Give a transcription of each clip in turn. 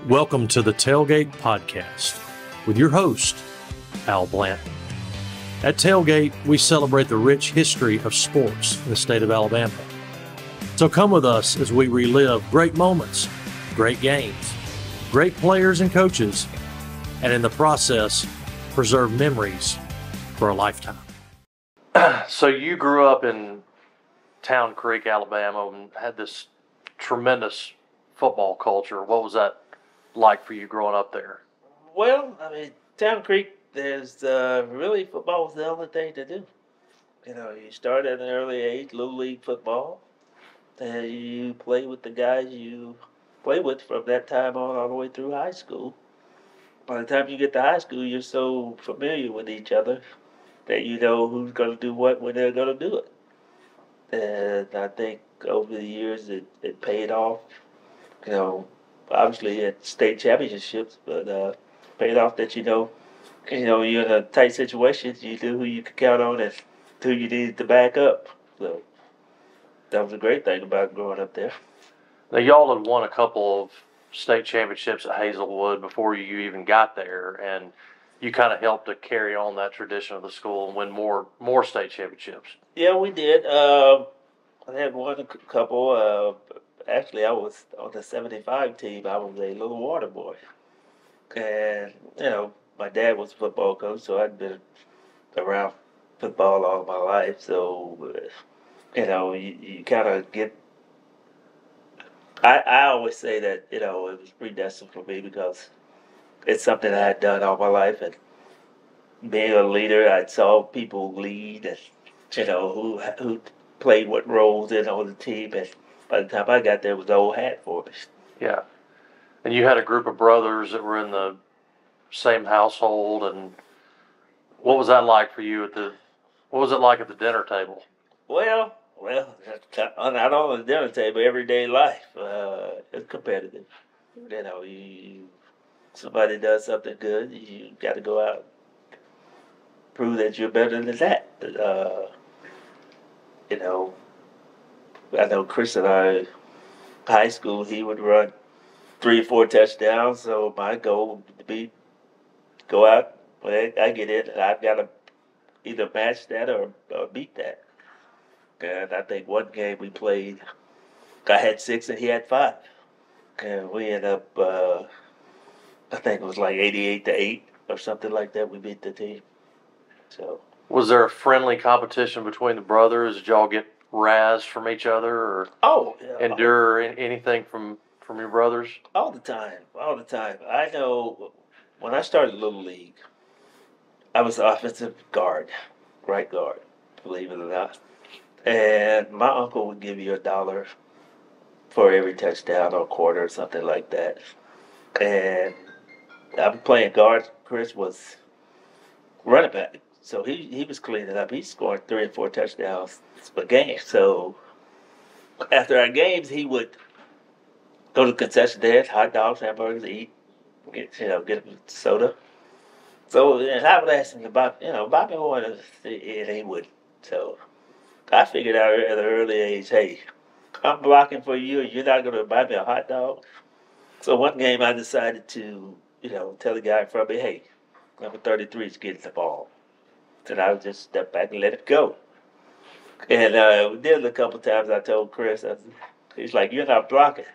Welcome to the Talegate podcast with your host, Al Blanton. At Talegate, we celebrate the rich history of sports in the state of Alabama. So come with us as we relive great moments, great games, great players and coaches, and in the process, preserve memories for a lifetime. So you grew up in Town Creek, Alabama, and had this tremendous football culture. What was that like for you growing up there? Well, Town Creek, there's really football was the only thing to do. You start at an early age, Little League football, and you play with the guys you play with from that time on all the way through high school. By the time you get to high school, you're so familiar with each other that you know who's going to do what when they're going to do it. And I think over the years it paid off. Obviously at state championships, but paid off that you're in a tight situation. You knew who you could count on and who you needed to back up. So that was a great thing about growing up there. Now, y'all had won a couple of state championships at Hazelwood before you even got there, and you kind of helped to carry on that tradition of the school and win more state championships. Yeah, we did. I had won a couple. Actually, I was on the 75 team. I was a little water boy. And, my dad was a football coach, so I'd been around football all my life. So, you kind of get... I always say that, it was predestined for me because it's something I had done all my life. And being a leader, I saw people lead and, who played what roles on the team. And by the time I got there, it was the old hat for me. Yeah. And you had a group of brothers that were in the same household, and what was that like for you what was it like at the dinner table? Well, not on the dinner table, everyday life. It's competitive. Somebody does something good, you got to go out and prove that you're better than that. I know Chris and I, high school, he would run 3 or 4 touchdowns. So my goal would be go out when I get it, and I've got to either match that or beat that. And I think one game we played, I had 6 and he had 5, and we ended up, I think it was like 88-8 or something like that. We beat the team. So was there a friendly competition between the brothers? Did y'all get razzed from each other, or endure anything from your brothers? All the time. I know when I started Little League, I was offensive guard, right guard, believe it or not. And my uncle would give you $1 for every touchdown or quarter or something like that. And I was playing guard. Chris was running back. So he was cleaning up. He scored 3 or 4 touchdowns a game. So after our games, he would go to the concession stand, hot dogs, hamburgers, eat, get a soda. So and I would ask him about, buy me one, and he would. So I figured out at an early age, hey, I'm blocking for you, and you're not going to buy me a hot dog. So one game I decided to, tell the guy in front of me, hey, number 33 is getting the ball. And I would just step back and let it go. And we did it a couple times. I told Chris, he's like, you're not blocking.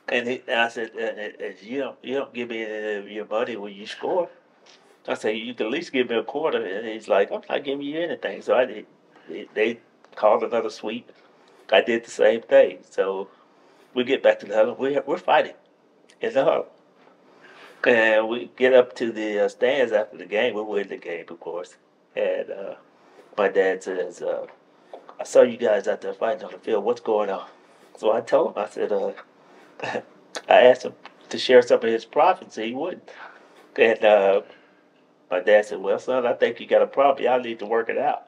And I said, you don't give me any of your money when you score. I said, you can at least give me a quarter. And he's like, I'm not giving you anything. So they called another sweep. I did the same thing. So we get back to the huddle. We're fighting in the huddle. And we get up to the stands after the game. We win the game, of course. And my dad says, I saw you guys out there fighting on the field. What's going on? So I told him, I said, I asked him to share some of his profits. He wouldn't. And my dad said, well, son, I think you got a problem. Y'all need to work it out.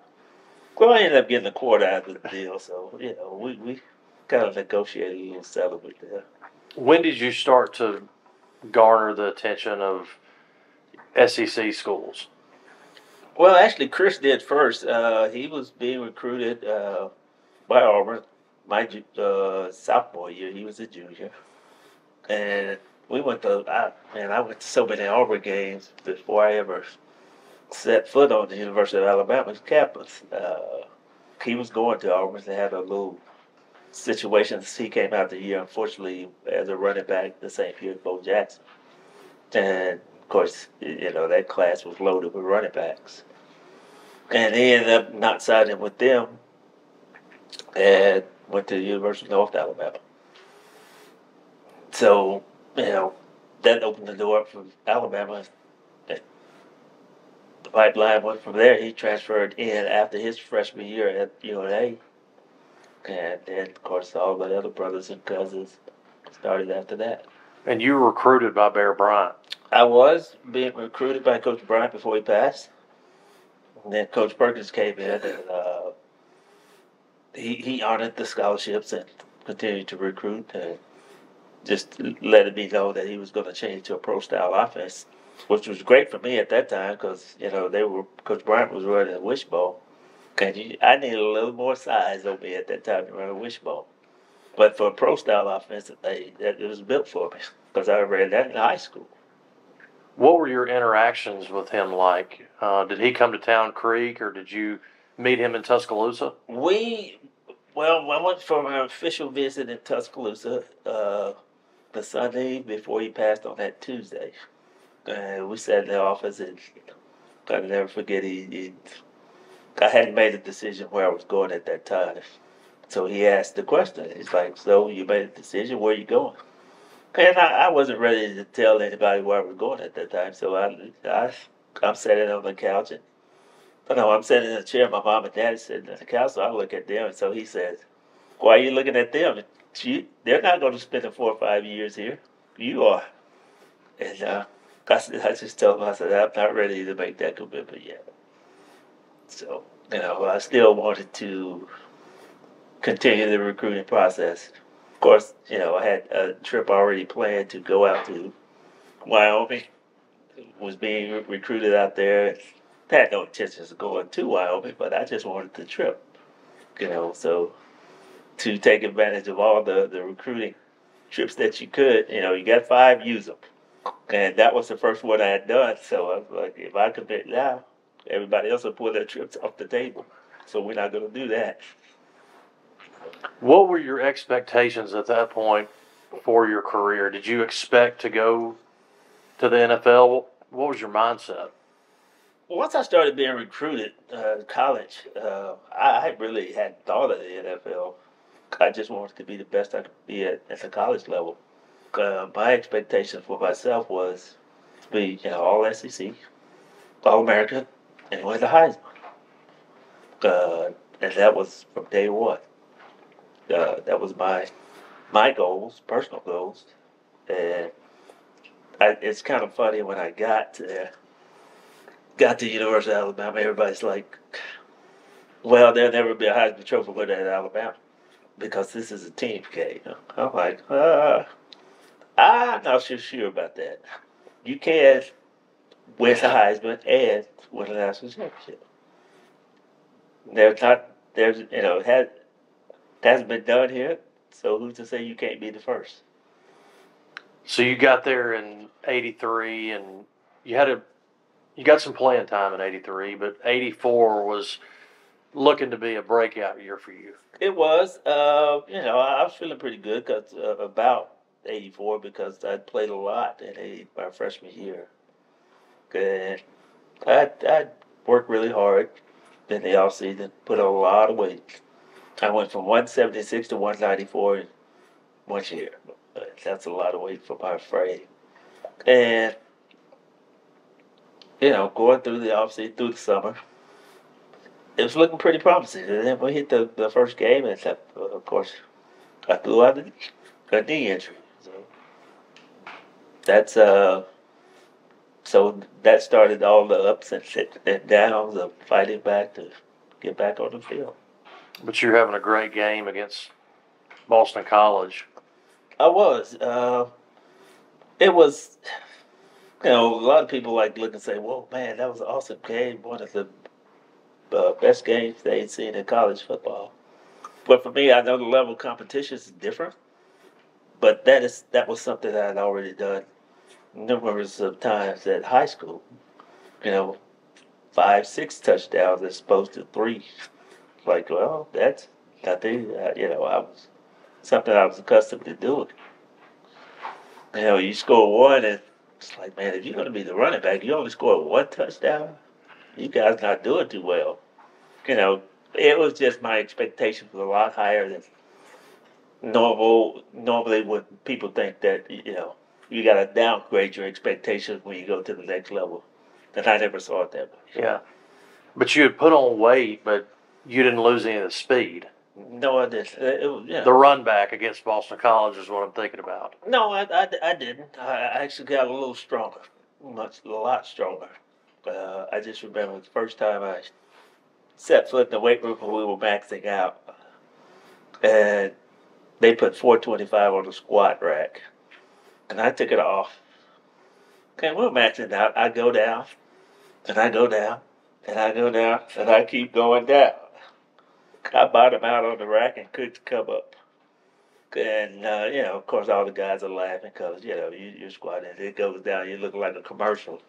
Well, I ended up getting a quarter out of the deal. So, we kind of negotiated a little settlement there. When did you start to garner the attention of SEC schools? Well, actually, Chris did first. He was being recruited by Auburn my sophomore year. He was a junior. And we went to, I went to so many Auburn games before I ever set foot on the University of Alabama's campus. He was going to Auburn. They had a little situation. He came out the year, unfortunately, as a running back the same year as Bo Jackson. And, of course, that class was loaded with running backs. And he ended up not signing with them and went to the University of North Alabama. So, that opened the door for Alabama. The pipeline went from there. He transferred in after his freshman year at UNA. And then, of course, all the other brothers and cousins started after that. And you were recruited by Bear Bryant. I was being recruited by Coach Bryant before he passed. And then Coach Perkins came in and he honored the scholarships and continued to recruit and just letting me know that he was going to change to a pro-style offense, which was great for me at that time because, Coach Bryant was running a wishbone. And I needed a little more size on me at that time to run a wishbone. But for a pro-style offense, it was built for me because I ran that in high school. What were your interactions with him like? Did he come to Town Creek or did you meet him in Tuscaloosa? I went for an official visit in Tuscaloosa the Sunday before he passed on that Tuesday. We sat in the office and I'll never forget I hadn't made a decision where I was going at that time. So he asked the question. He's like, so you made a decision, where are you going? And I wasn't ready to tell anybody where I was going at that time. So I'm sitting on the couch and I'm sitting in a chair. My mom and dad sitting on the couch. So I look at them. And so he says, why are you looking at them? They're not going to spend 4 or 5 years here. You are. And I just told him, I said, I'm not ready to make that commitment yet. So, I still wanted to continue the recruiting process. Of course, I had a trip already planned to go out to Wyoming. Was being recruited out there. I had no intentions of going to Wyoming, but I just wanted the trip. So to take advantage of all the recruiting trips that you could, you got 5, use them. And that was the first one I had done. So I was like, if I commit now, everybody else will pull their trips off the table. So we're not going to do that. What were your expectations at that point for your career? Did you expect to go to the NFL? What was your mindset? Once I started being recruited to college, I really hadn't thought of the NFL. I just wanted to be the best I could be at the college level. My expectation for myself was to be, all SEC, all American, and win the Heisman. And that was from day one. That was my goals, personal goals. And it's kind of funny when I got to University of Alabama, everybody's like, well, there'll never be a Heisman Trophy winner at Alabama because this is a team game. I'm like, I'm not so sure about that. You can win the Heisman and win a national championship. It hasn't been done here, so who's to say you can't be the first? So you got there in '83, and you got some playing time in '83, but '84 was looking to be a breakout year for you. It was. I was feeling pretty good about '84 because I played a lot in my freshman year. And I worked really hard in the offseason, put on a lot of weight. I went from 176 to 194 in 1 year. That's a lot of weight for my frame. And, going through the offseason, through the summer, it was looking pretty promising. And then we hit the first game, and of course, I threw out a knee injury. So that started all the ups and downs of fighting back to get back on the field. But you're having a great game against Boston College. I was. It was, a lot of people like look and say, whoa, man, that was an awesome game. One of the best games they'd seen in college football. But for me, I know the level of competition is different. but that was something that I'd already done numerous of times at high school. You know, 5, 6 touchdowns as opposed to 3. Like, well, that's nothing. I was something I was accustomed to doing. You score one, and it's like, man, if you're going to be the running back, you only score 1 touchdown. You guys not doing too well. You know, it was just my expectations were a lot higher than normal. Normally, when people think that you got to downgrade your expectations when you go to the next level, and I never saw it that way. Yeah. But you had put on weight, but you didn't lose any of the speed. No, I didn't. The run back against Boston College is what I'm thinking about. No, I didn't. I actually got a little stronger, a lot stronger. I just remember the first time I set foot in the weight room when we were maxing out, and they put 425 on the squat rack, and I took it off. Okay, we're maxing out. I go down, and I go down, and I go down, and I keep going down. I bottom out on the rack and couldn't come up. And, of course, all the guys are laughing because, you're squatting. It goes down. You look like a commercial.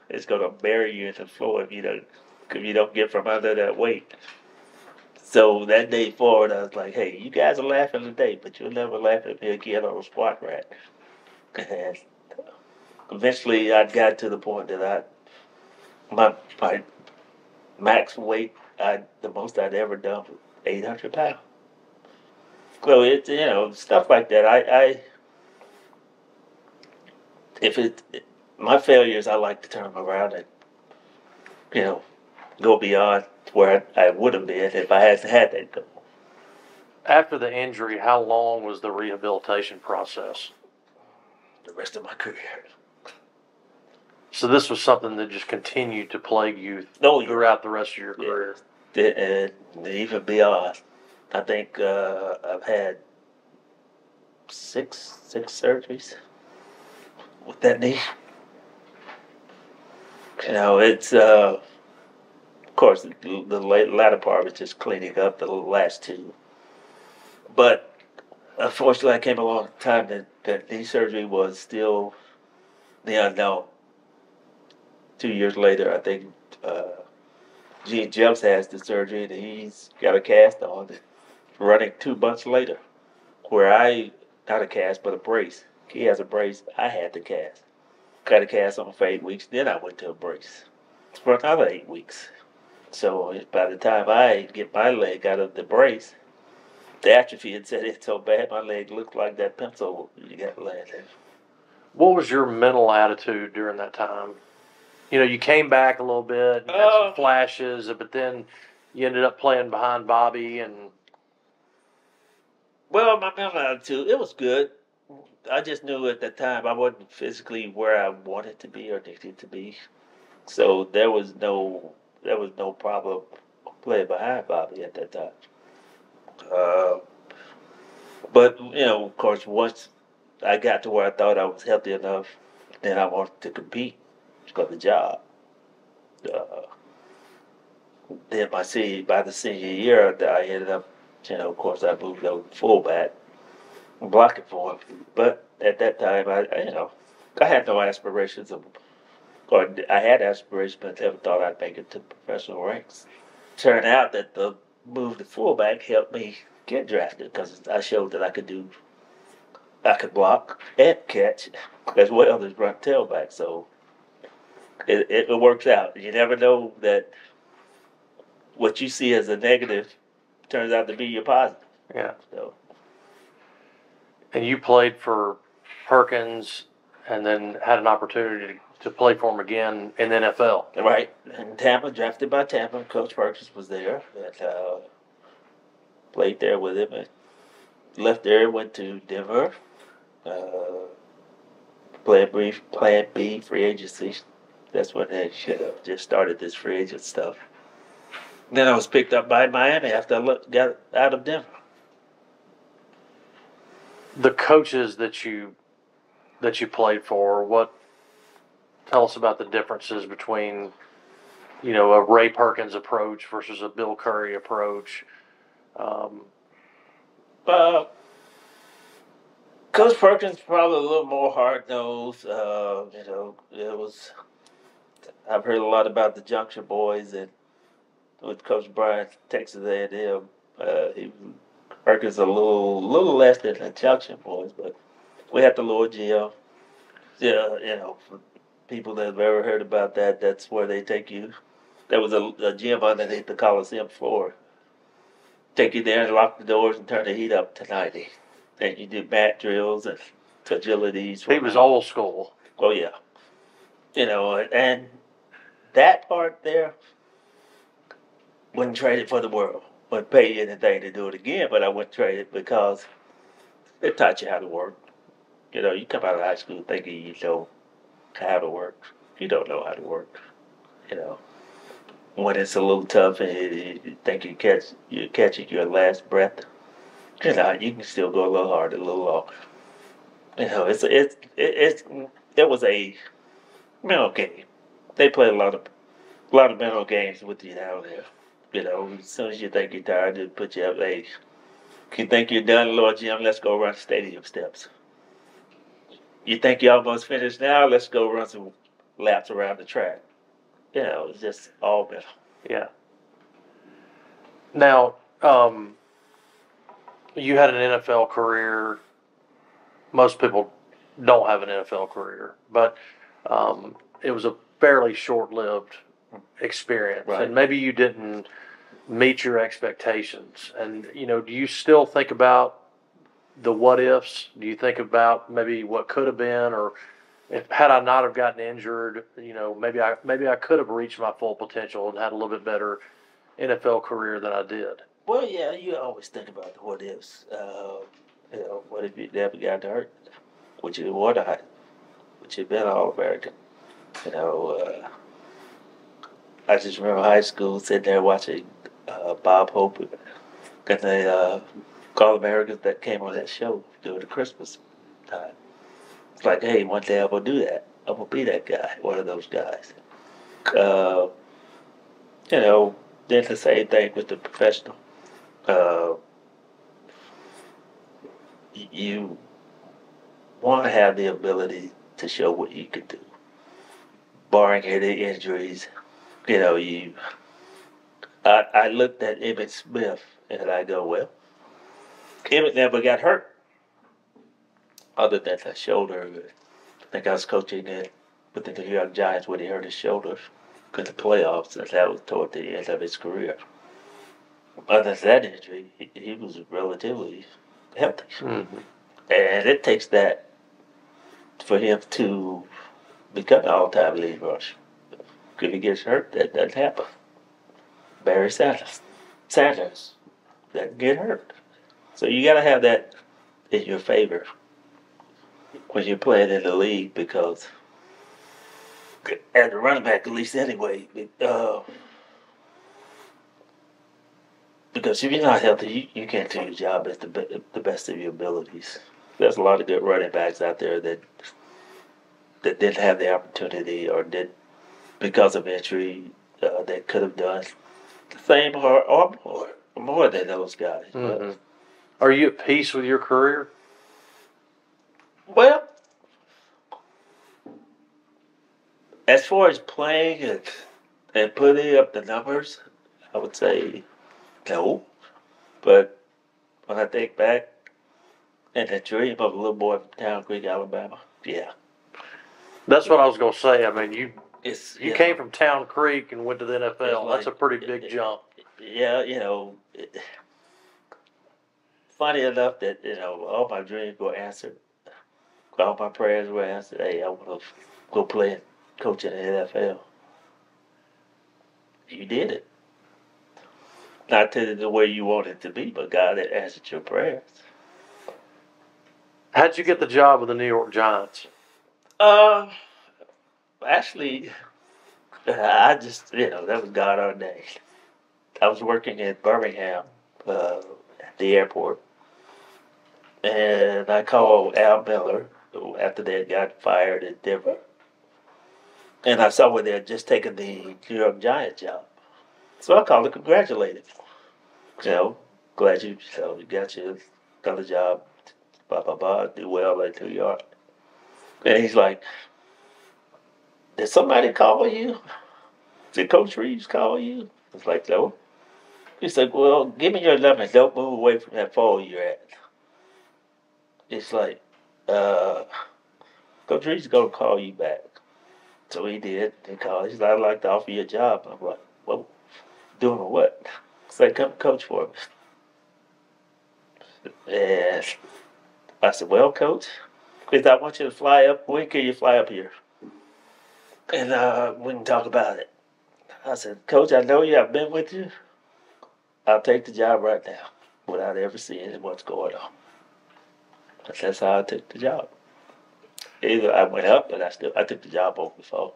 It's going to bury you in the floor if you don't get from under that weight. So that day forward, I was like, hey, you guys are laughing today, but you'll never laugh at me again on a squat rack. And eventually, I got to the point that my max weight, the most I'd ever done was 800 pounds. So it's stuff like that. My failures, I like to turn them around and go beyond where I would have been if I hadn't had that goal. After the injury, how long was the rehabilitation process? The rest of my career. So this was something that just continued to plague you throughout the rest of your career. And even beyond. I think I've had six surgeries with that knee. It's of course the latter part was just cleaning up the last 2. But unfortunately, I came along at a time that knee surgery was still the unknown. 2 years later, I think Gene Jelks has the surgery, and he's got a cast on it. Running 2 months later, not a cast, but a brace. He has a brace. I had the cast. Got a cast on for 8 weeks. Then I went to a brace for another 8 weeks. So by the time I get my leg out of the brace, the atrophy had set in so bad, my leg looked like that pencil you got landed. What was your mental attitude during that time? You came back a little bit, you had some flashes, but then you ended up playing behind Bobby and... Well, my mental attitude, it was good. I just knew at the time I wasn't physically where I wanted to be or needed to be. So there was no problem playing behind Bobby at that time. But, of course, once I got to where I thought I was healthy enough, then I wanted to compete for the job. Then by the senior year, I ended up, of course, I moved over to fullback, blocking for him. But at that time, I had no aspirations or I had aspirations, but never thought I'd make it to professional ranks. Turned out that the move to fullback helped me get drafted because I showed that I could block and catch as well as run tailback. So it works out. You never know that what you see as a negative turns out to be your positive. Yeah. So. And you played for Perkins and then had an opportunity to play for him again in the NFL. Right. In Tampa, drafted by Tampa. Coach Perkins was there. And, played there with him. And left there, went to Denver. Plan B, free agency. That's when they should have just started this free agent stuff. Then I was picked up by Miami after I got out of Denver. The coaches that you played for, tell us about the differences between, a Ray Perkins approach versus a Bill Curry approach. Coach Perkins probably a little more hard nosed. It was. I've heard a lot about the Junction Boys and with Coach Bryant, Texas A&M. Perkins a little less than the Junction Boys, but we had the Lord Geo. Yeah, for people that have ever heard about that, that's where they take you. There was a gym underneath the Coliseum floor. Take you there and lock the doors and turn the heat up to 90. And you do mat drills and agilities. He was old school. Oh, yeah. And that part there, wouldn't trade it for the world. Wouldn't pay you anything to do it again, but I wouldn't trade it because it taught you how to work. You come out of high school thinking you know how to work. You don't know how to work. When it's a little tough and you think you're catching your last breath, you can still go a little harder, a little longer. It was a mental game. They play a lot of mental games with you down there. As soon as you think you're tired, they put you up. Hey, you think you're done, Lord Jim? Let's go run stadium steps. You think you're almost finished now? Let's go run some laps around the track. It's just all mental. Yeah. Now, you had an NFL career. Most people don't have an NFL career, but it was a fairly short-lived experience, Right. And maybe you didn't meet your expectations. And do you still think about the what ifs? Do you think about maybe what could have been, or had I not have gotten injured, maybe I could have reached my full potential and had a little bit better NFL career than I did. Well, yeah, you always think about the what ifs. What if you never got hurt? Would you would you been All American? I just remember high school sitting there watching Bob Hope and the All Americans that came on that show during the Christmas time. It's like, hey, one day I'm gonna do that. I'm gonna be that guy, one of those guys. Then the same thing with the professional. You want to have the ability to show what you can do, barring any injuries. I looked at Emmitt Smith and I go, well, Emmitt never got hurt, other than that shoulder. I think I was coaching with the New York Giants when he hurt his shoulder in the playoffs, and that was toward the end of his career. Other than that injury, he was relatively healthy. Mm-hmm. And it takes that for him to become an all-time lead rusher. If he gets hurt, that doesn't happen. Barry Sanders doesn't get hurt. So you got to have that in your favor when you're playing in the league, because as a running back, at least anyway, because if you're not healthy, you can't do your job at the best of your abilities. There's a lot of good running backs out there that didn't have the opportunity or did because of injury that could have done the same or more than those guys. Mm-hmm. Are you at peace with your career? Well, as far as playing and putting up the numbers, I would say no. But when I think back and the dream of a little boy from Town Creek, Alabama, yeah. That's what I was going to say. I mean, you You came from Town Creek and went to the NFL. That's a pretty big jump. Yeah, funny enough that, all my dreams were answered. All my prayers were answered. Hey, I want to go play and coach in the NFL. You did it. Not to the way you wanted it to be, but God had answered your prayers. How'd you get the job with the New York Giants? Actually, I just, that was God ordained. I was working in Birmingham at the airport, and I called Al Miller after they had got fired in Denver, and I saw where they had just taken the New York Giants job. So I called to congratulate him. Glad you got your another job blah, blah, blah, do well at 2 yard. And he's like, did somebody call you? Did Coach Reeves call you? It's like, no. He's like, well, give me your number. Don't move away from that pole you're at. It's like, Coach Reeves is going to call you back. So he did. He called. He's like, I'd like to offer you a job. I'm like, well, doing what? He's like, come coach for me. And I said, well, coach, because I want you to fly up. When can you fly up here? And we can talk about it. I said, Coach, I know you. I've been with you. I'll take the job right now without ever seeing what's going on. That's how I took the job. Either I went up, but I took the job over the phone.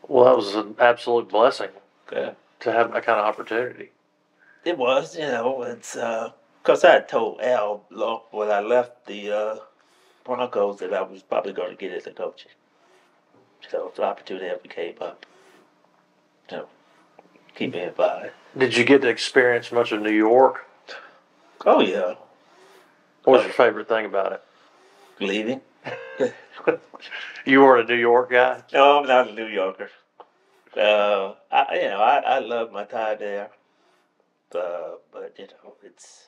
Well, that was an absolute blessing Yeah. to have that kind of opportunity. It was, it's because I had told Al when I left the Broncos that I was probably going to get into coaching. So the opportunity ever came up. So keep me involved. Did you get to experience much of New York? Oh yeah. What was your favorite thing about it? Leaving. You weren't a New York guy? No, I'm not a New Yorker. I love my time there. But it's.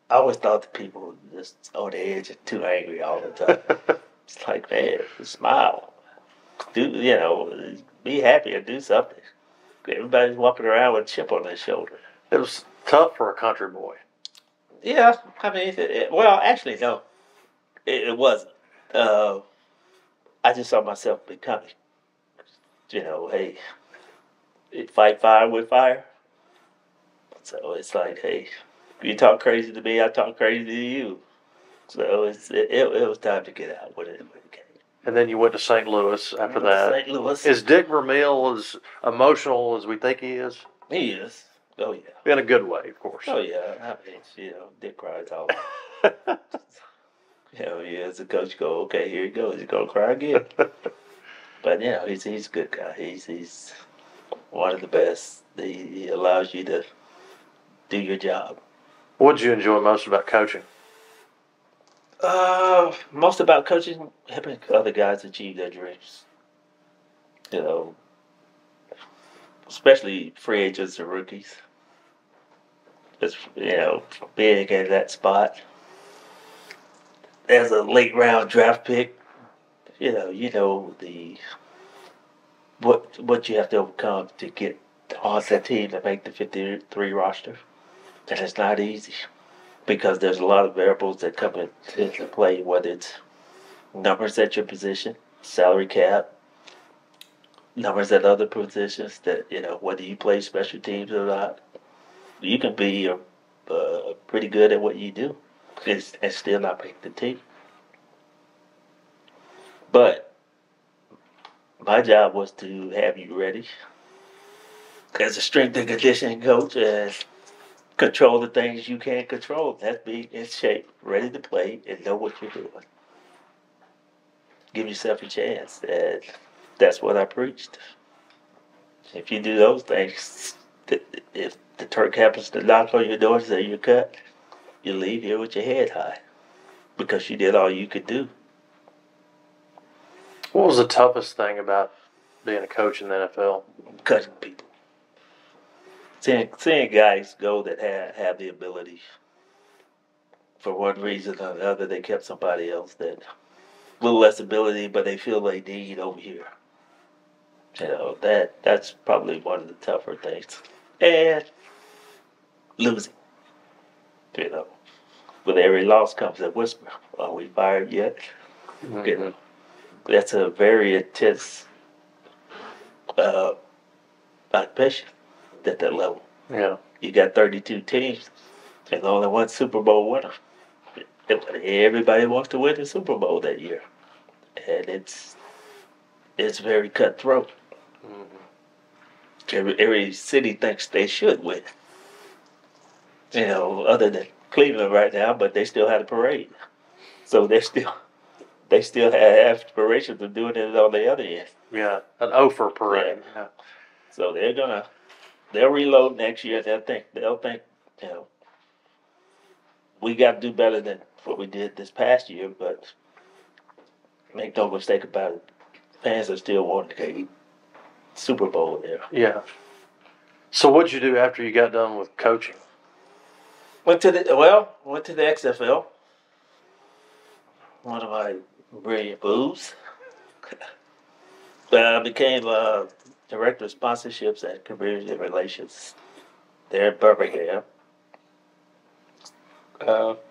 I always thought the people were just on the edge and too angry all the time. It's like, man, smile. Be happy and do something. Everybody's walking around with a chip on their shoulder. It was tough for a country boy. Yeah, I mean, well, actually, no, it wasn't. I just saw myself becoming. Hey, fight fire with fire. So it's like, hey, you talk crazy to me, I talk crazy to you. So it was time to get out when it came. And then you went to St. Louis after that. St. Louis. Is Dick Vermeil as emotional as we think he is? He is. Oh, yeah. In a good way, of course. Oh, yeah. I mean, Dick cries all as a coach go, okay, here he goes. He's going to cry again. But, he's a good guy. He's one of the best. He allows you to do your job. What did you enjoy most about coaching? Most about coaching, helping other guys achieve their dreams. Especially free agents and rookies. Just, being in that spot. As a late round draft pick, what you have to overcome to get on that team to make the 53 roster. And it's not easy. Because there's a lot of variables that come into play, whether it's numbers at your position, salary cap, numbers at other positions, that whether you play special teams or not. You can be pretty good at what you do and still not make the team. But my job was to have you ready as a strength and conditioning coach and control the things you can't control. That's being in shape, ready to play, and know what you're doing. Give yourself a chance. And that's what I preached. If you do those things, if the Turk happens to knock on your door and say you're cut, you leave here with your head high because you did all you could do. What was the toughest thing about being a coach in the NFL? Cutting people. Seeing guys go that have the ability, for one reason or another, they kept somebody else that a little less ability, but they feel they need over here. That's probably one of the tougher things. And losing. With every loss comes a whisper. Are we fired yet? Mm-hmm. That's a very intense occupation at that level. Yeah. You got 32 teams and only one Super Bowl winner. Everybody wants to win the Super Bowl that year. And it's very cutthroat. Mm-hmm. Every city thinks they should win. Other than Cleveland right now, but they still had a parade. So they still have aspirations of doing it on the other end. Yeah, an Ophir parade. Yeah. So they'll reload next year. They'll think, we got to do better than what we did this past year, but make no mistake about it, fans are still wanting to get Super Bowl there. Yeah. So what'd you do after you got done with coaching? Went to the XFL. One of my brilliant moves. Became director of sponsorships and community relations there in Birmingham.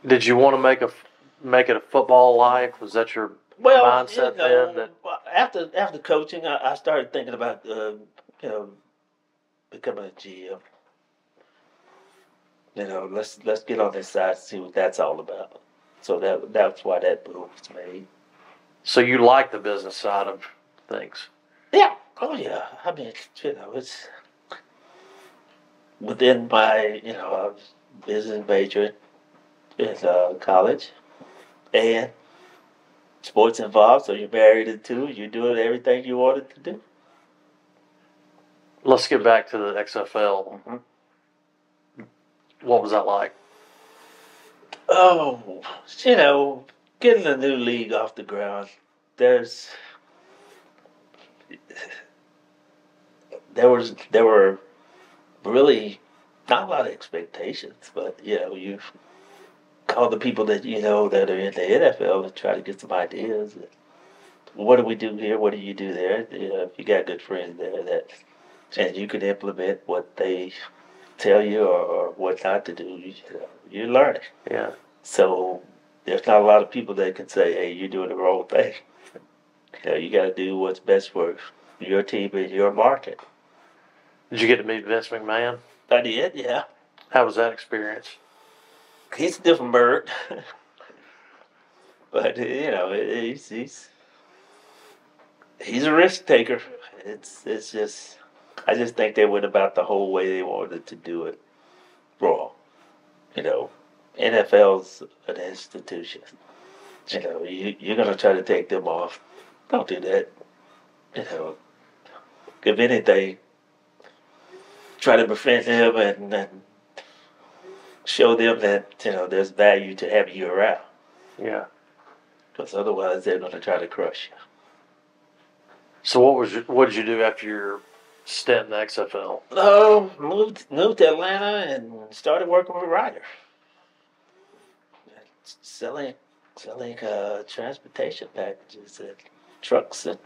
Did you want to make it a football life? Was that your mindset then? After coaching, I started thinking about becoming a GM. Let's get on this side and see what that's all about. So that's why that move was made. So you like the business side of things? Yeah. Oh yeah. I mean, it's within my I was business major in college, and sports involved. So you're married to two. You're doing everything you wanted to do. Let's get back to the XFL. Mm-hmm. What was that like? Oh, getting a new league off the ground. There were really not a lot of expectations, but you call the people that that are in the NFL and try to get some ideas. What do we do here? What do you do there? If you got good friends there and you can implement what they tell you or what not to do, you learn it. Yeah. So there's not a lot of people that can say, "Hey, you're doing the wrong thing." You got to do what's best for your team and your market. Did you get to meet Vince McMahon? I did, yeah. How was that experience? He's a different bird, but he's a risk taker. It's just I just think they went about the whole way they wanted to do it wrong. NFL's an institution. You're gonna try to take them off. Don't do that. If anything, try to befriend them and show them that there's value to having you around. Yeah. Because otherwise, they're gonna try to crush you. So what did you do after your stint in the XFL? Oh, moved to Atlanta and started working with Ryder, selling transportation packages and trucks and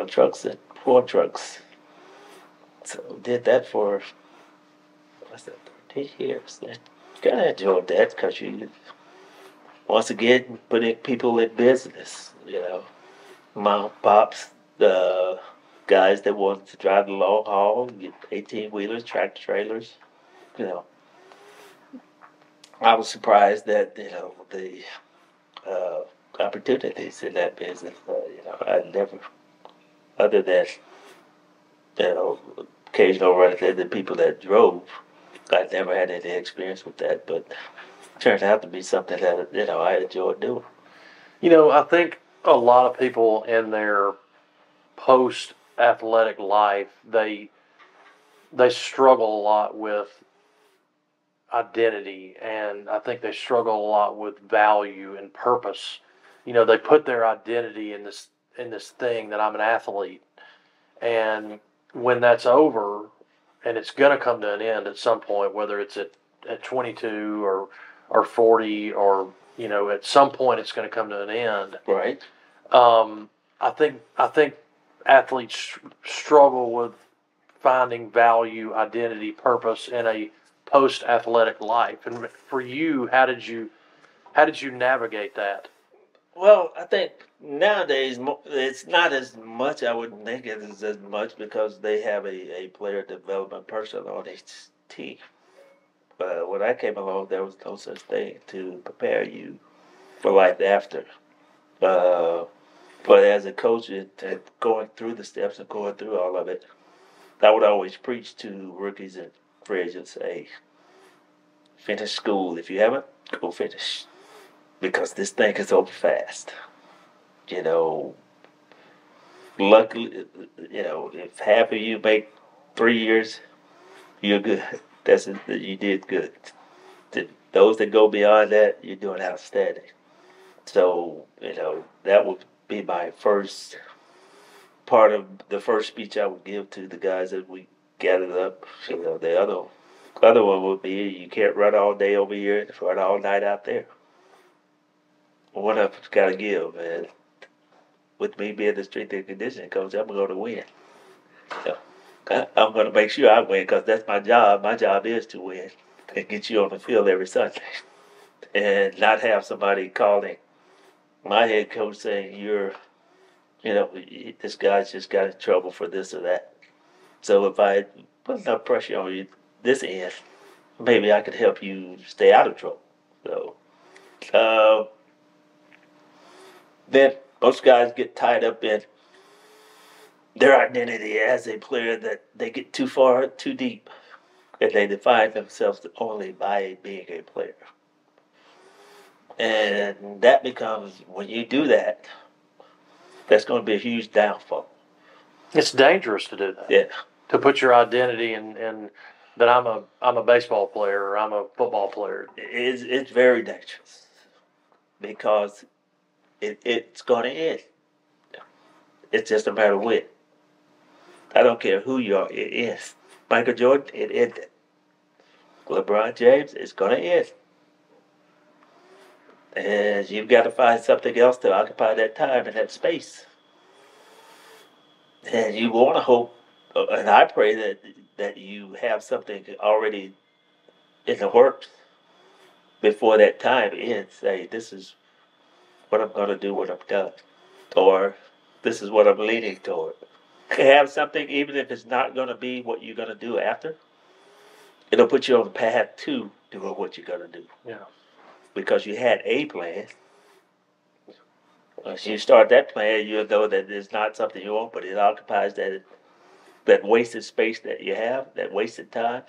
trucks and 4 trucks. So did that for 30 years. Kind of enjoyed that because you once again putting people in business. Mom, pops, the guys that wanted to drive the long haul, get 18-wheelers, tractor trailers. I was surprised that the opportunities in that business. I never, other than occasional run into the people that drove, I never had any experience with that. But it turned out to be something that I enjoyed doing. I think a lot of people in their post-athletic life, they struggle a lot with identity, and I think they struggle a lot with value and purpose. They put their identity in this thing that I'm an athlete, and when that's over, and it's going to come to an end at some point, whether it's at 22 or 40 or at some point it's going to come to an end. Right. I think athletes struggle with finding value, identity, purpose in a post-athletic life. And for you, how did you navigate that? Well, I think nowadays it's not as much. I wouldn't think it is as much because they have a player development person on each team. But when I came along, there was no such thing to prepare you for life after. But as a coach, going through the steps and going through all of it, I would always preach to rookies and free agents, hey, finish school. If you haven't, go finish. Because this thing is over fast. Luckily, if half of you make 3 years, you're good. You did good. Those that go beyond that, you're doing outstanding. So, that would be my first part of the first speech I would give to the guys that we gathered up. The other one would be you can't run all day over here and run all night out there. One of us got to give, man. With me being the strength and conditioning coach, I'm going to win. So, I'm going to make sure I win because that's my job. My job is to win and get you on the field every Sunday. And not have somebody calling my head coach saying this guy's just got in trouble for this or that. So if I put enough pressure on you this end, maybe I could help you stay out of trouble. So then most guys get tied up in their identity as a player that they get too far, too deep, and they define themselves only by being a player. And that becomes, when you do that, that's going to be a huge downfall. It's dangerous to do that. Yeah. To put your identity in that I'm a baseball player or I'm a football player. It's very dangerous because it's going to end. It's just a matter of when. I don't care who you are, it ends. Michael Jordan, it ended. LeBron James, it's going to end. And you've got to find something else to occupy that time and that space. And you want to hope, and I pray that you have something already in the works before that time ends. Say, this is what I'm going to do when I'm done. Or this is what I'm leaning toward. Have something, even if it's not going to be what you're going to do after, it'll put you on the path to doing what you're going to do. Yeah. Because you had a plan. Once you start that plan, you'll know that it's not something you want, but it occupies that wasted space that you have, that wasted time,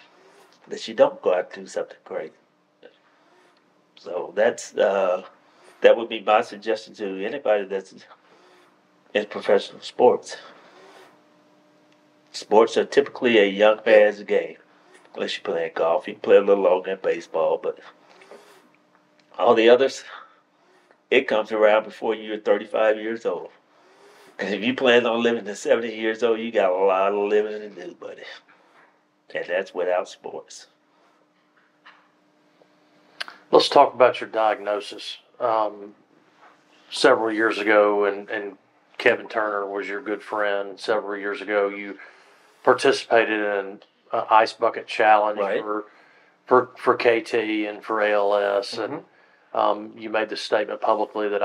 that you don't go out and do something great. So that would be my suggestion to anybody that's in professional sports. Sports are typically a young man's game, unless you're playing golf. You can play a little longer in baseball, but all the others, it comes around before you're 35 years old. And if you plan on living to 70 years old, you got a lot of living to do, buddy. And that's without sports. Let's talk about your diagnosis. Several years ago, and Kevin Turner was your good friend. Several years ago, you participated in an ice bucket challenge Right. for KT and for ALS, and you made the statement publicly that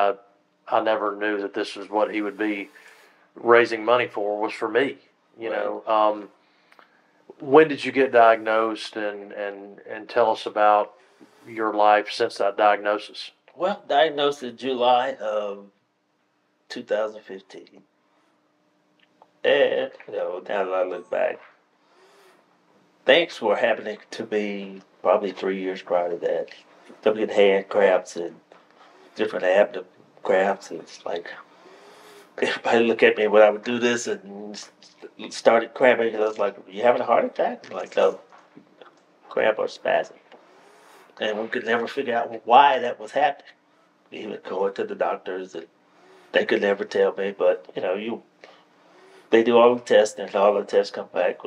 I never knew that this was what he would be raising money for, was for me. When did you get diagnosed, and tell us about your life since that diagnosis? Well, diagnosed in July of 2015. And, now that I look back, things were happening to me probably 3 years prior to that. I'm getting hand cramps and different abdomen cramps. And it's like, everybody look at me when I would do this and started cramping. And I was like, you having a heart attack? I'm like, no, cramp or spasm. And we could never figure out why that was happening. Even going to the doctors, and they could never tell me. But, they do all the tests, and all the tests come back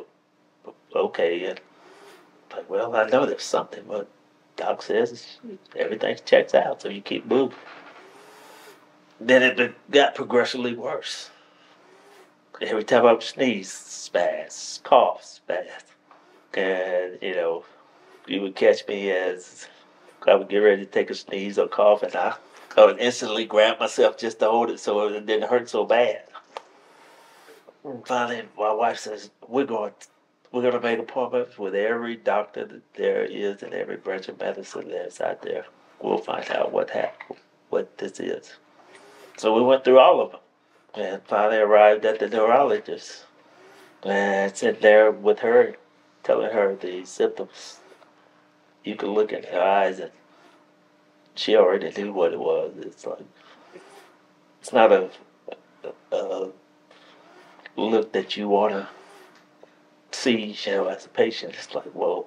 okay. And like, well, I know there's something, but doc says everything checks out, so you keep moving. Then it got progressively worse. Every time I would sneeze, spaz, cough, spaz. And, you would catch me as I would get ready to take a sneeze or cough, and I would instantly grab myself just to hold it so it didn't hurt so bad. And finally, my wife says, we're going to make appointments with every doctor that there is in every branch of medicine that's out there. We'll find out what happened, what this is. So we went through all of them, and finally arrived at the neurologist. And I sat there with her, telling her the symptoms. You could look at her eyes, and she already knew what it was. It's like, it's not a look that you want to see, as a patient. It's like, whoa,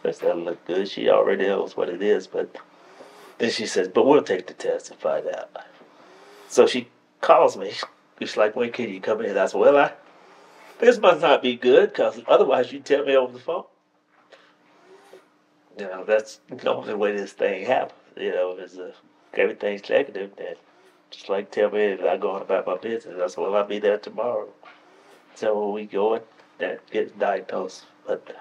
That doesn't look good. She already knows what it is, but then she says, but we'll take the test and find out. So she calls me. She's like, when can you come in? I said, well, this must not be good because otherwise you'd tell me over the phone. That's normally the way this thing happens. Is everything's negative, then just like tell me if I go on about my business. I said, well, I'll be there tomorrow. So we go and that gets diagnosed. But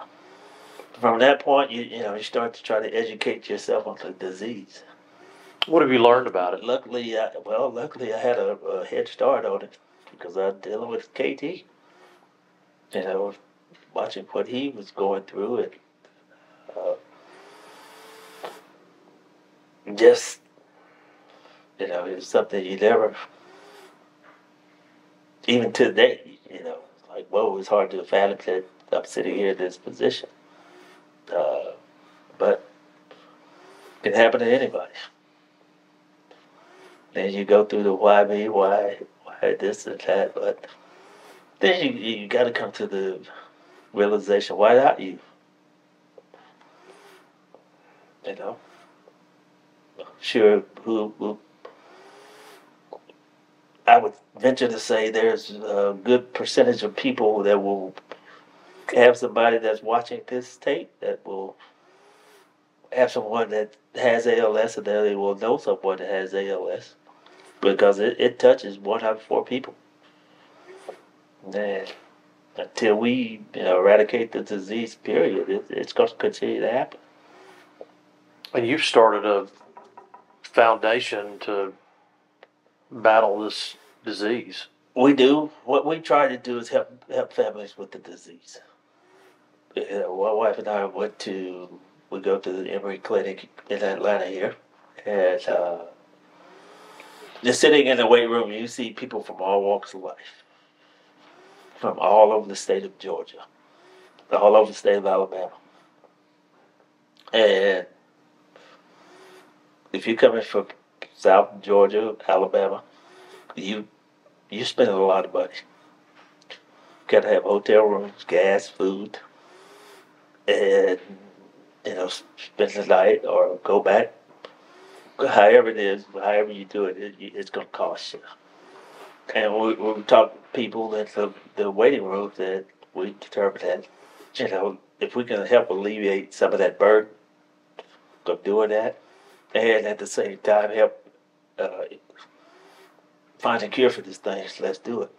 from that point, you start to try to educate yourself on the disease. What have you learned about it? Luckily, I had a head start on it because I was dealing with KT. Watching what he was going through and just, it's something you never, even to today, like, whoa, it's hard to fathom that I'm sitting here in this position. But it can happen to anybody. Then you go through the why me, why this and that, but then you got to come to the realization, why not you? Sure, who I would venture to say there's a good percentage of people that will have somebody that's watching this tape that will have someone that has ALS, and they will know someone that has ALS because it touches 1 out of 4 people. And until we eradicate the disease, period, it's going to continue to happen. And you've started a foundation to battle this disease. We do. What we try to do is help families with the disease. My wife and I we go to the Emory Clinic in Atlanta here, and just sitting in the weight room, you see people from all walks of life, from all over the state of Georgia, all over the state of Alabama. And if you're coming from South Georgia, Alabama, you spending a lot of money. You gotta have hotel rooms, gas, food, and spend the night or go back. However it is, however you do it, it's gonna cost you. And we talk to people at the waiting room that we determine that if we can help alleviate some of that burden of doing that, and at the same time help find a cure for this thing, let's do it.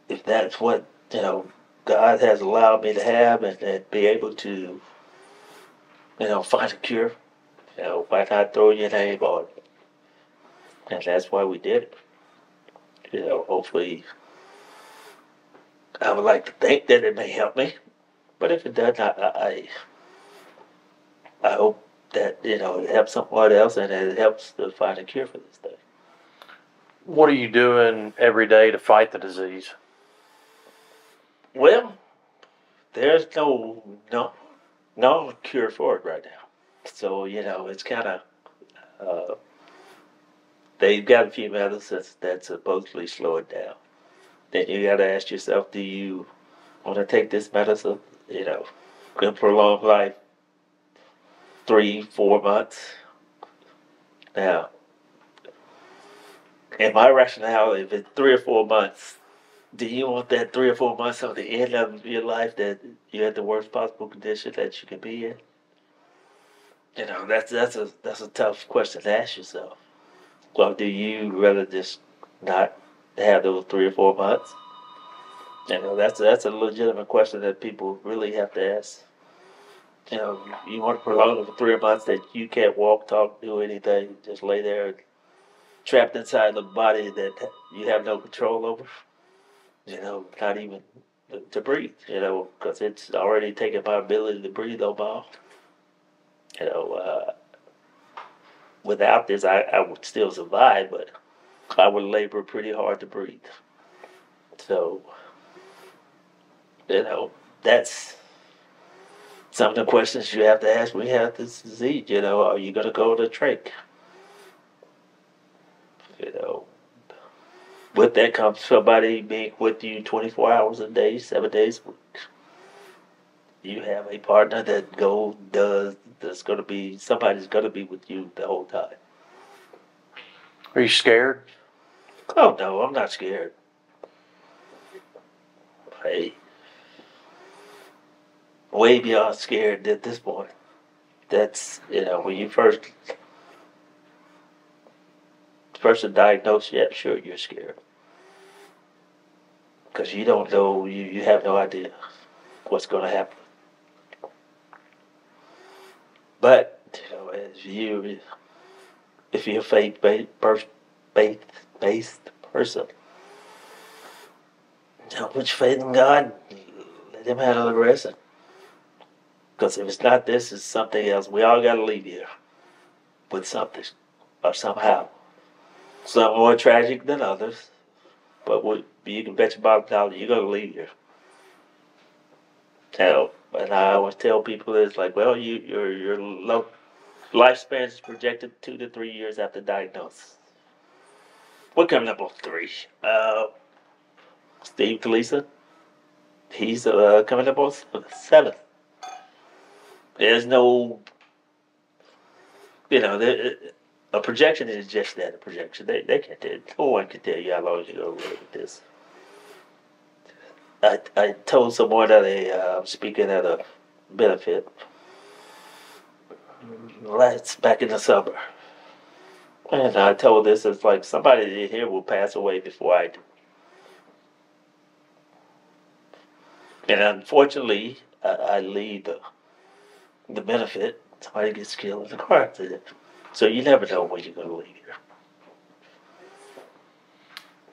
If that's what God has allowed me to have and be able to find a cure, why not throw your name on it? And that's why we did it. Hopefully, I would like to think that it may help me, but if it does not, I hope that it helps someone else and it helps to find a cure for this thing. What are you doing every day to fight the disease? Well, there's no cure for it right now. So it's kind of they've got a few medicines that supposedly slow it down. Then you got to ask yourself, do you want to take this medicine? Good prolonged life, 3-4 months. Now, in my rationale, if it's 3 or 4 months, do you want that 3 or 4 months on the end of your life that you're at the worst possible condition that you can be in? That's a tough question to ask yourself. Well, do you rather just not have those 3 or 4 months? That's a legitimate question that people really have to ask. You want to prolong it for 3 months that you can't walk, talk, do anything, just lay there trapped inside the body that you have no control over. Not even to breathe, because it's already taken my ability to breathe over. Without this, I would still survive, but I would labor pretty hard to breathe. So, that's some of the questions you have to ask when you have this disease. Are you going to go to trach? With that comes somebody being with you 24 hours a day, 7 days a week. you have a partner that somebody's gonna be with you the whole time. Are you scared? Oh no, I'm not scared. Hey, way beyond scared at this point. That's when you first are diagnosed, yeah, sure you're scared because you don't know, you have no idea what's going to happen. But if you're a faith-based person, put your faith in God. Let Him handle the rest. Because if it's not this, it's something else. We all got to leave here with something or somehow. Some more tragic than others, but you can bet your bottom dollar you're going to leave here. And I always tell people it's like, well, your lifespan is projected 2 to 3 years after diagnosis. We're coming up on 3. Steve Gleason, he's coming up on 7. There's no, a projection is just that, a projection. They can't tell, no one can tell you how long you're going to live with this. I told someone that I'm speaking at a benefit back in the summer. And I told this, it's like somebody here will pass away before I do. And unfortunately, I leave the benefit, somebody gets killed in a car accident. So you never know when you're going to leave here.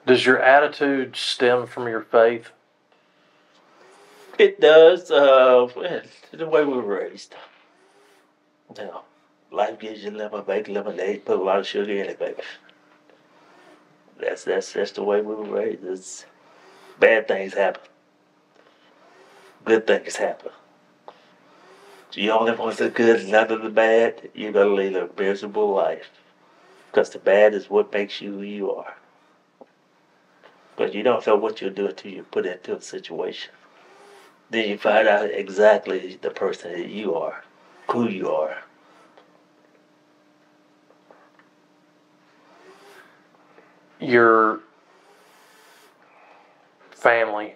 Does your attitude stem from your faith? It does. The way we were raised. Life gives you lemon, make lemonade, put a lot of sugar in it, baby. That's the way we were raised. It's, bad things happen. Good things happen. You only want the good, none of the bad, you're going to lead a miserable life. Because the bad is what makes you who you are. But you don't know what you'll do until you put into a situation. Then you find out exactly the person that you are, who you are. Your family,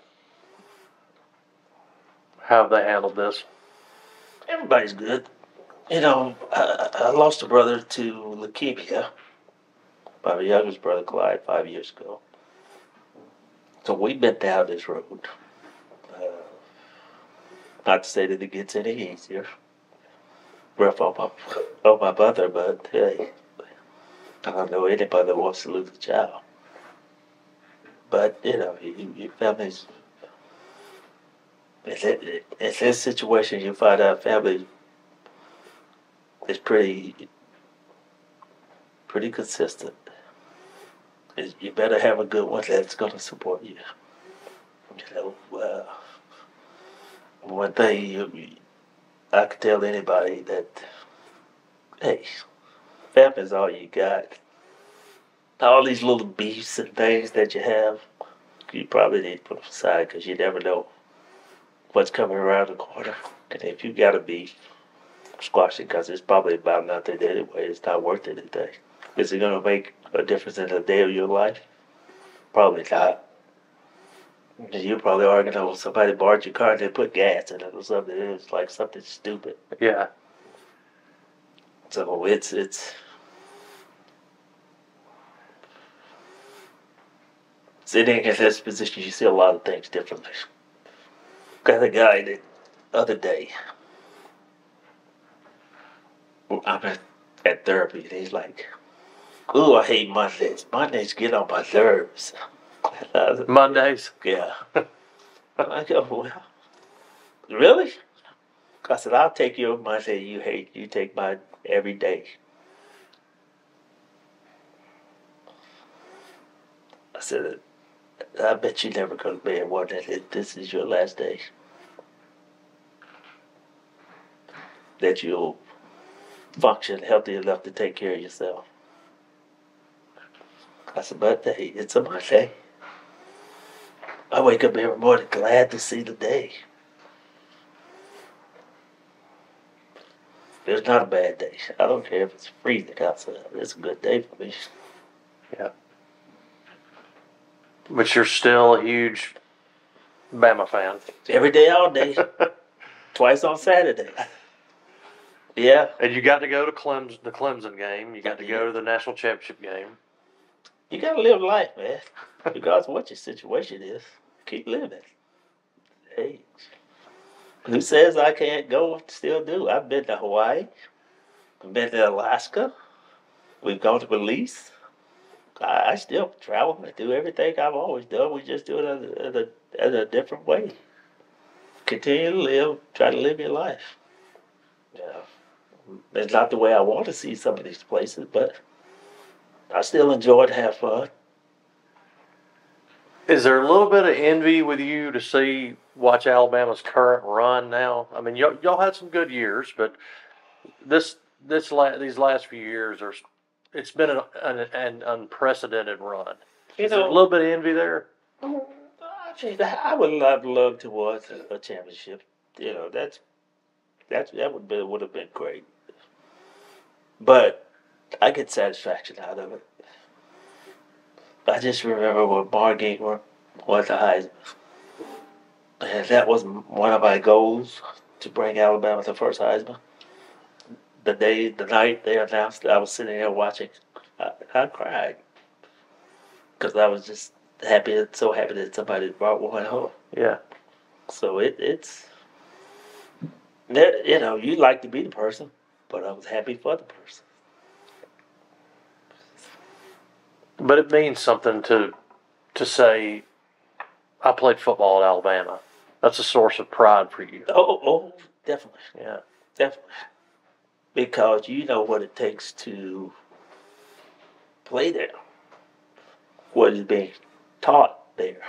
how have they handled this? Everybody's good. I lost a brother to leukemia. My youngest brother, Clyde, 5 years ago. So we've been down this road. Not to say that it gets any easier. Rough on my mother, but hey, I don't know anybody that wants to lose a child. But, your family's, in this situation, you find out family is pretty consistent. You better have a good one that's going to support you. One thing I could tell anybody that, hey, family's all you got. All these little beefs and things that you have, you probably need to put them aside because you never know what's coming around the corner. And if you got a beef, squash it because it's probably about nothing anyway. It's not worth anything. Is it going to make a difference in the day of your life? Probably not. You probably arguing over somebody borrowed your car and they put gas in it or something. It's like something stupid. Yeah. So sitting in this position, you see a lot of things differently. Got a guy the other day, I'm at therapy, and he's like, "Ooh, I hate Mondays. Mondays get on my nerves." Mondays? Yeah. I go, well, really? I said, I'll take your Monday you hate. You take mine every day. I said, I bet you never go to bed one that this is your last day. That you'll function healthy enough to take care of yourself. I said, but hey, it's a Monday. I wake up every morning glad to see the day. It's not a bad day. I don't care if it's freezing outside. It's a good day for me. Yeah. But you're still a huge Bama fan. Every day, all day. Twice on Saturday. Yeah. And you got to go to the Clemson game. You got to go to the national championship game. You got to live life, man. Regardless of what your situation is, keep living. Hey, who says I can't go? Still do. I've been to Hawaii. I've been to Alaska. We've gone to Belize. I still travel and do everything I've always done. We just do it in a different way. Continue to live. Try to live your life. Yeah. It's not the way I want to see some of these places, but I still enjoy it and have fun. Is there a little bit of envy with you to watch Alabama's current run now? I mean, y'all had some good years, but these last few years it's been an unprecedented run. Is there a little bit of envy there? I would have loved to watch a championship. That would have been great. But I get satisfaction out of it. I just remember when Margate won the Heisman. And that was one of my goals, to bring Alabama to first Heisman. The night they announced it, I was sitting there watching. I cried. Because I was just so happy that somebody brought one home. Yeah. So it's, you'd like to be the person, but I was happy for the person. But it means something to say, I played football at Alabama. That's a source of pride for you. Oh, definitely. Yeah. Definitely. Because you know what it takes to play there. What is being taught there.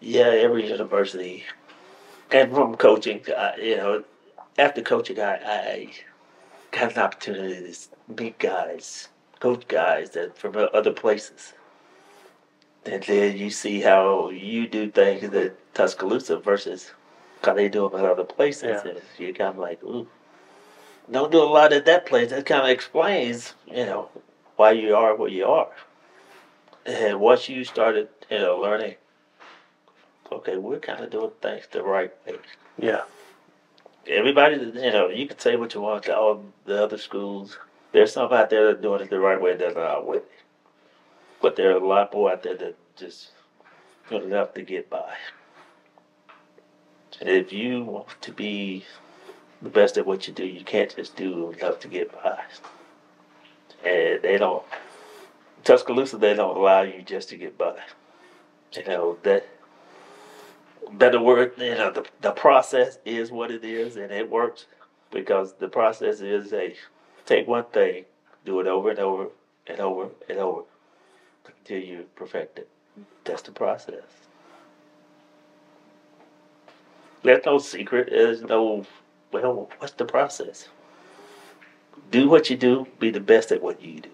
Every university, and from coaching, after coaching, I got an opportunity to meet guys, coach guys that from other places. And then you see how you do things at Tuscaloosa versus how they do them at other places. Yeah. And you're kind of like, ooh, don't do a lot at that place. That kind of explains, why you are where you are. And once you started, learning, okay, we're kind of doing things the right way. Yeah. Everybody, you can say what you want to all the other schools. There's some out there that are doing it the right way, that's not our way. But there are a lot more out there that just good enough to get by. And if you want to be the best at what you do, you can't just do enough to get by. And Tuscaloosa, they don't allow you just to get by. That better word, the process is what it is, and it works because the process is take one thing, do it over and over and over and over until you perfect it. That's the process. There's no secret. There's no, what's the process? Do what you do. Be the best at what you do.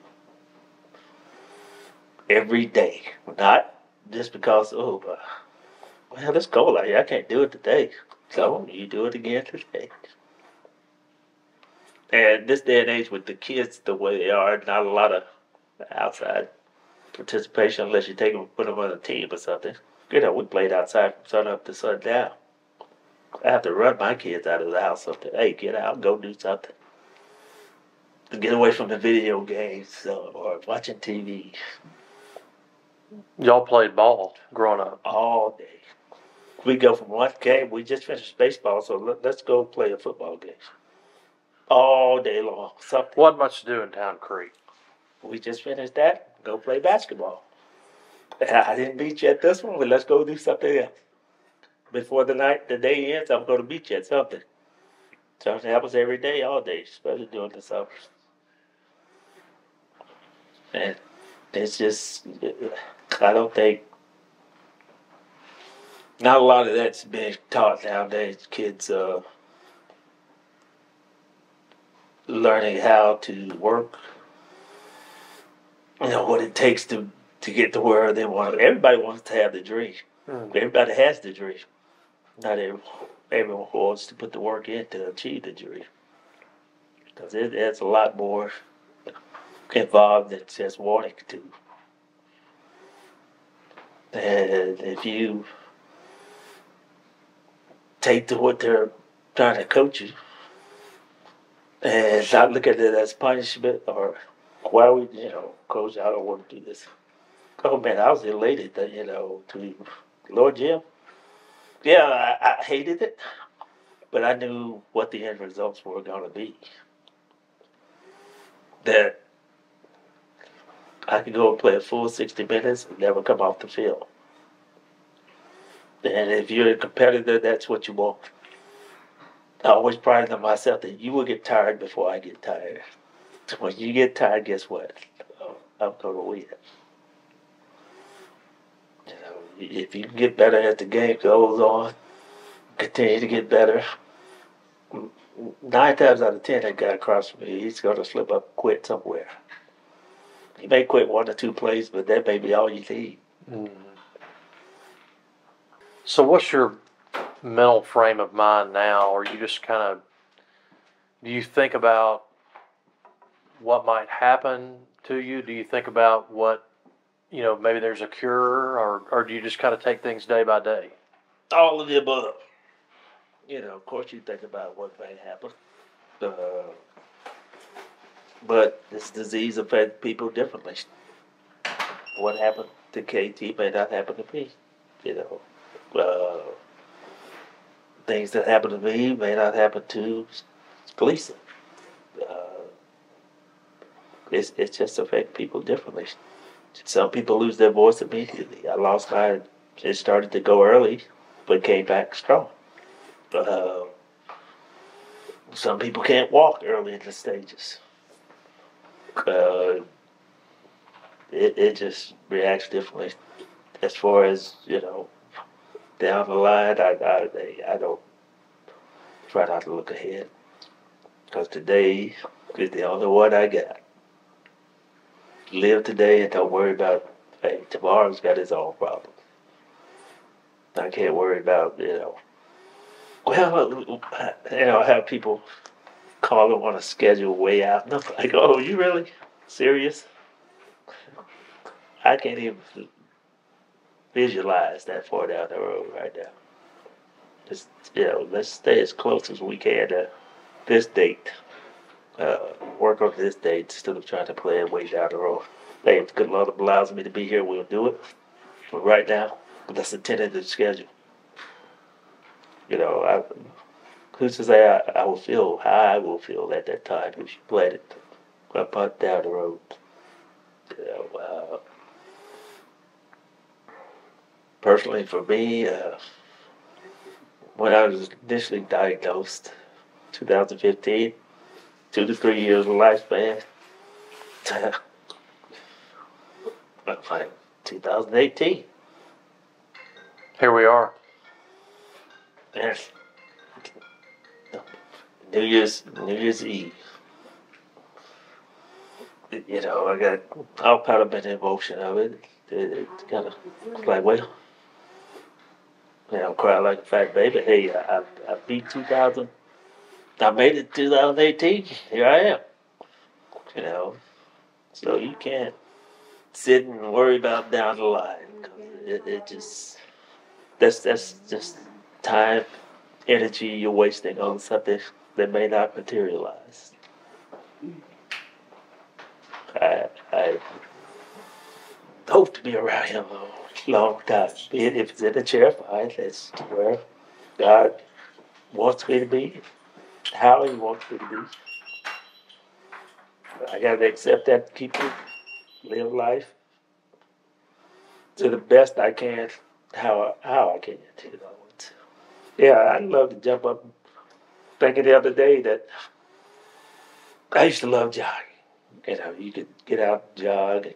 Every day. Not just because, it's cold out here. I can't do it today. So you do it again today. And this day and age with the kids the way they are, not a lot of outside participation unless you take them and put them on a team or something. We played outside from sun up to sun down. I have to run my kids out of the house something. Hey, get out, go do something. To get away from the video games or watching TV. Y'all played ball growing up? All day. We go from one game. We just finished baseball, so let's go play a football game. All day long. Something. Wasn't much to do in Town Creek. We just finished that. Go play basketball. I didn't beat you at this one, but let's go do something else. Before the day ends, I'm going to beat you at something. Something happens every day, all day, especially during the summers. And it's just, I don't think, not a lot of that's being taught nowadays. Kids learning how to work, what it takes to get to where they want. Everybody wants to have the dream. Everybody has the dream. Not everyone. everyone wants to put the work in to achieve the dream. Because it's a lot more involved than just wanting to. And if you take to what they're trying to coach you and not look at it as punishment or why we, coach, I don't want to do this. Oh man, I was elated that, to Lord Jim. Yeah, I hated it, but I knew what the end results were going to be. That I could go and play a full 60 minutes and never come off the field. And if you're a competitor, that's what you want. I always prided myself that you will get tired before I get tired. When you get tired, guess what? I'm going to win. If you can get better as the game goes on, continue to get better. 9 times out of 10, that guy across from me, he's going to slip up and quit somewhere. He may quit 1 or 2 plays, but that may be all you need. Mm. So what's your mental frame of mind now? Or you just kind of, do you think about what might happen to you? Do you think about what, maybe there's a cure, or do you just kind of take things day by day? All of the above. Of course you think about what may happen. But this disease affects people differently. What happened to KT may not happen to me. Things that happen to me may not happen to Gleason. It just affects people differently. Some people lose their voice immediately. I lost mine. It started to go early, but came back strong. Some people can't walk early in the stages. It just reacts differently. As far as, down the line, I don't try not to look ahead. Because today is the only one I got. Live today and don't worry about, hey, tomorrow's got its own problems. I can't worry about, well, I have people call and want to schedule way out. And I'm like, oh, you really serious? I can't even visualize that far down the road right now. Just, let's stay as close as we can to this date. Work on this date instead of trying to play it way down the road. Hey, if good Lord allows me to be here, we'll do it. But right now, that's the tentative schedule. Who's to say I will feel how I will feel at that time if you played it up down the road. Personally, for me, when I was initially diagnosed, 2015, 2 to 3 years of lifespan. Like 2018. Here we are. Yes. New Year's Eve. I got all caught up in the emotion of it. It's kind of like, well, cry like a fat baby. Hey, I beat 2000. I made it 2018. Here I am. So you can't sit and worry about down the line. It just that's just time, energy you're wasting on something that may not materialize. I hope to be around him a long time. If it's in a chair, fine. That's where God wants me to be, how He wants me to be. I got to accept that, keep it, live life to the best I can, how I can. Yeah, I'd love to jump up. Thinking the other day that I used to love jogging. You could get out and jog. And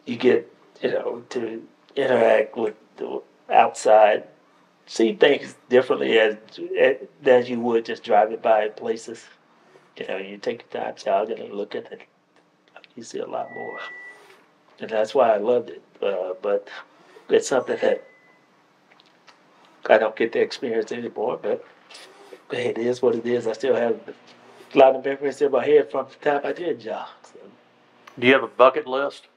you get, to interact with the outside, see things differently as you would just driving by places. You take your time jogging and look at it. You see a lot more. And that's why I loved it. But it's something that I don't get the experience anymore, but hey, it is what it is. I still have a lot of memories in my head from the time I did jog. So, Do you have a bucket list?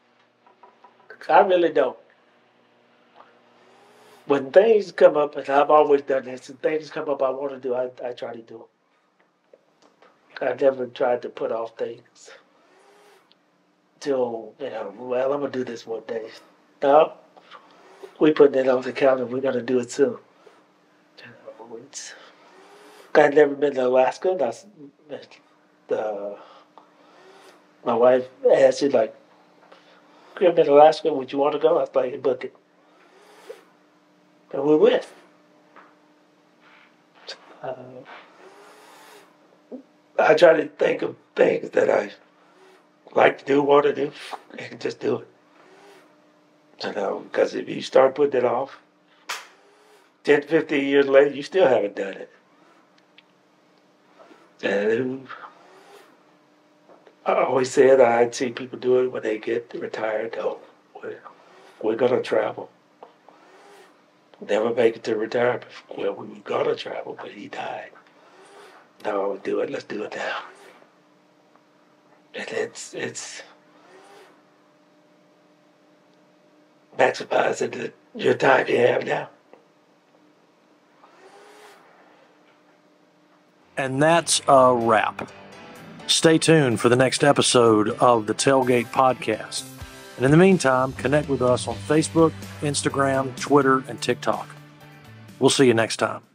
I really don't. When things come up, and I've always done this, and things come up I want to do, I try to do them. I've never tried to put off things till, well, I'm going to do this one day. No, we putting it on the calendar. We're going to do it soon. I've never been to Alaska. My wife asked me, like, you ever been to Alaska? Would you want to go? I was like, book it. And we went. I try to think of things that I like to do, want to do, and just do it. Because if you start putting it off, 10, 15 years later, you still haven't done it. And I always said I'd see people do it when they get retired. Oh, we're going to travel. Never make it to retirement. Well, we were going to travel, but he died. No, do it. Let's do it now. And it's maximizing your time you have now. And that's a wrap. Stay tuned for the next episode of the Talegate Podcast. And in the meantime, connect with us on Facebook, Instagram, Twitter, and TikTok. We'll see you next time.